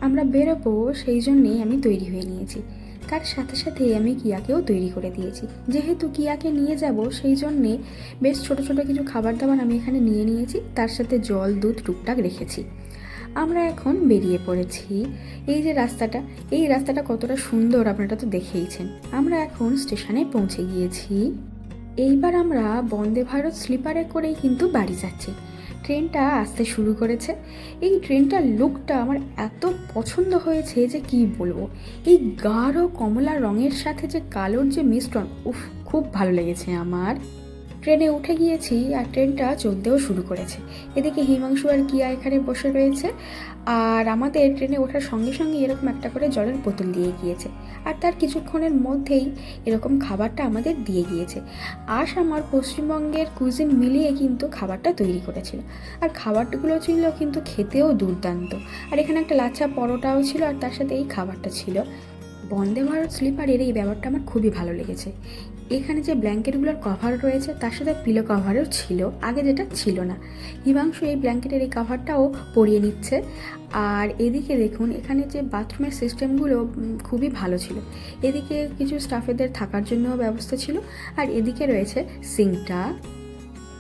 আমরা বেরোবো সেই জন্যেই আমি তৈরি হয়ে নিয়েছি। তার সাথে সাথে আমি কিয়াকেও তৈরি করে দিয়েছি। যেহেতু কিয়াকে নিয়ে যাব সেই জন্যে বেশ ছোট ছোট কিছু খাবার দাবার আমি এখানে নিয়ে নিয়েছি, তার সাথে জল দুধ টুকটাক রেখেছি। আমরা এখন বেরিয়ে পড়েছি। এই যে রাস্তাটা, এই রাস্তাটা কতটা সুন্দর আপনারা তো দেখেইছেন। আমরা এখন স্টেশনে পৌঁছে গিয়েছি। এইবার আমরা বন্দে ভারত স্লিপারে করেই কিন্তু বাড়ি যাচ্ছি। ট্রেনটা আসতে শুরু করেছে। এই ট্রেনটার লুকটা আমার এত পছন্দ হয়েছে যে কি বলবো। এই গাঢ় কমলা রঙের সাথে যে কালোর যে মিশ্রণ, উফ, খুব ভালো লেগেছে আমার। ট্রেনে উঠে গিয়েছি আর ট্রেনটা চলতেও শুরু করেছে। এদিকে হিমাংশু আর কিয়া এখানে বসে রয়েছে, আর আমাদের ট্রেনে ওঠার সঙ্গে সঙ্গে এরকম একটা করে জলের বোতল দিয়ে গিয়েছে, আর তার কিছুক্ষণের মধ্যেই এরকম খাবারটা আমাদের দিয়ে গিয়েছে। আমার পশ্চিমবঙ্গের কুইজিন মিলিয়ে কিন্তু খাবারটা তৈরি করেছিল, আর খাবারগুলো ছিল কিন্তু খেতেও দুর্দান্ত। আর এখানে একটা লাচ্ছা পরোটাও ছিল, আর তার সাথে এই খাবারটা ছিল। বন্দে ভারত স্লিপারের এই ব্যাপারটা আমার খুবই ভালো লেগেছে। এখানে যে ব্ল্যাঙ্কেটগুলোর কভার রয়েছে তার সাথে পিলো কভারও ছিল, আগে যেটা ছিল না। হিমাংশু এই ব্ল্যাঙ্কেটের এই কভারটাও পরিয়ে নিচ্ছে। আর এদিকে দেখুন, এখানে যে বাথরুমের সিস্টেমগুলো খুবই ভালো ছিল। এদিকে কিছু স্টাফেদের থাকার জন্য ব্যবস্থা ছিল, আর এদিকে রয়েছে সিঙ্কটা।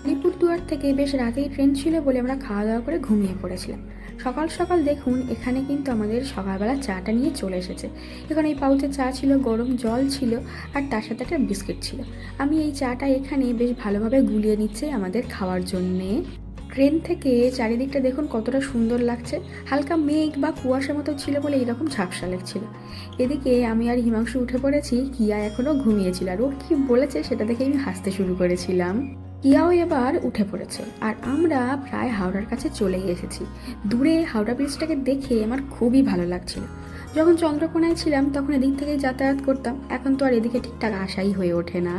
আলিপুরদুয়ার থেকে বেশ রাতেই ট্রেন ছিল বলে আমরা খাওয়া দাওয়া করে ঘুমিয়ে পড়েছিলাম। সকাল সকাল দেখুন এখানে কিন্তু আমাদের সকালবেলা চাটা নিয়ে চলে এসেছে। এখানে এই পাউচে চা ছিল, গরম জল ছিল, আর তার সাথে একটা বিস্কিট ছিল। আমি এই চাটা এখানে বেশ ভালোভাবে গুলিয়ে নিচ্ছি আমাদের খাওয়ার জন্যে। ট্রেন থেকে চারিদিকটা দেখুন কতটা সুন্দর লাগছে। হালকা মেঘ বা কুয়াশার মতো ছিল বলে এইরকম ঝাপসা লাগছিল। এদিকে আমি আর হিমাংশু উঠে পড়েছি, কিয়া এখনও ঘুমিয়েছিল, আর ও কী বলেছে সেটা দেখে আমি হাসতে শুরু করেছিলাম। কিয়াও এবার উঠে পড়েছে, আর আমরা প্রায় হাওড়ার কাছে চলে এসেছি। দূরে হাওড়া ব্রিজটাকে দেখে আমার খুবই ভালো লাগছিল। যখন চন্দ্রকোনায় ছিলাম তখন এদিক থেকেই যাতায়াত করতাম, এখন তো আর এদিকে ঠিকঠাক আসাই হয়ে ওঠে না।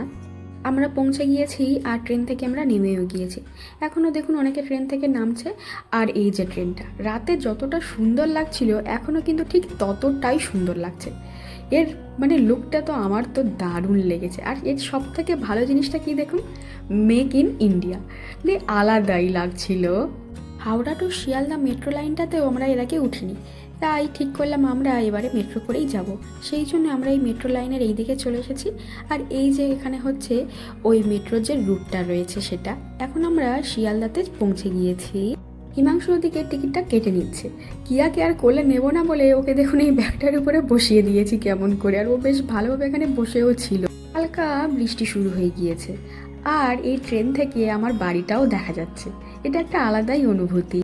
আমরা পৌঁছে গিয়েছি, আর ট্রেন থেকে আমরা নেমেও গিয়েছি। এখনও দেখুন অনেকে ট্রেন থেকে নামছে। আর এই যে ট্রেনটা রাতে যতটা সুন্দর লাগছিল, এখনও কিন্তু ঠিক ততটাই সুন্দর লাগছে। এর মানে লুকটা তো আমার তো দারুণ লেগেছে। আর এর সব থেকে ভালো জিনিসটা কি দেখুন, মেক ইন ইন্ডিয়া, মানে আলাদাই লাগছিল। হাওড়া টু শিয়ালদা মেট্রো লাইনটাতেও আমরা এর আগে উঠিনি, তাই ঠিক করলাম আমরা এবারে মেট্রো করেই যাব। সেই জন্য আমরা এই মেট্রো লাইনের এই দিকে চলে এসেছি। আর এই যে এখানে হচ্ছে ওই মেট্রোর যে রুটটা রয়েছে সেটা। এখন আমরা শিয়ালদাতে পৌঁছে গিয়েছি। হিমাংশু ওদিকে টিকিটটা কেটে নিচ্ছে। কিয়াকে আর কোলে নেব না বলে ওকে দেখুন এই ব্যাগটার উপরে বসিয়ে দিয়েছি কেমন করে, আর ও বেশ ভালোভাবে এখানে বসেও ছিল। হালকা বৃষ্টি শুরু হয়ে গিয়েছে, আর এই ট্রেন থেকে আমার বাড়িটাও দেখা যাচ্ছে। এটা একটা আলাদাই অনুভূতি।